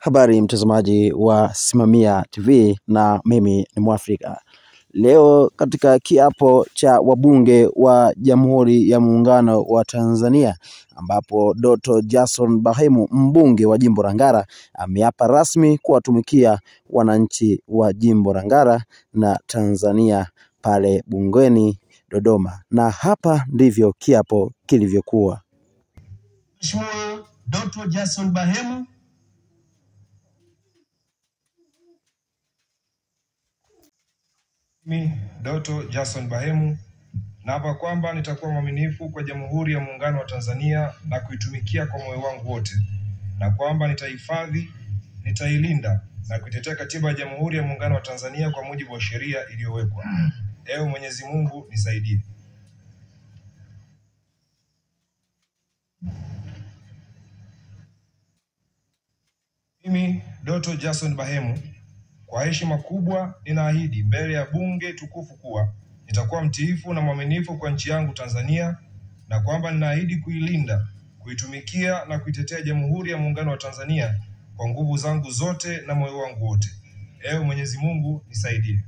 Habari mtazamaji wa Simamia TV, na mimi ni Mwafrika. Leo katika kiapo cha wabunge wa Jamhuri ya Muungano wa Tanzania, ambapo Dr. Jason Bahemu, mbunge wa Jimbo la Ngara, ameapa rasmi kuwatumikia wananchi wa Jimbo la Ngara na Tanzania pale bungeni Dodoma. Na hapa ndivyo kiapo kilivyokuwa. Mheshimiwa Dr. Jason Bahemu, Mimi Dr. Jason Bahemu naapa kwamba nitakuwa mwaminifu kwa Jamhuri ya Muungano wa Tanzania na kuitumikia kwa moyo wangu wote, na kwamba nitahifadhi, nitailinda na kuitetea Katiba ya Jamhuri ya Muungano wa Tanzania kwa mujibu wa sheria iliyowekwa. Ewe Mwenyezi Mungu nisaidie. Mimi Dr. Jason Bahemu, kwa heshima kubwa ninaahidi mbele ya bunge tukufu kuwa nitakuwa mtiifu na mwaminifu kwa nchi yangu Tanzania, na kwamba ninaahidi kuilinda, kuitumikia na kuitetea Jamhuri ya Muungano wa Tanzania kwa nguvu zangu zote na moyo wangu wote. Ewe Mwenyezi Mungu nisaidie.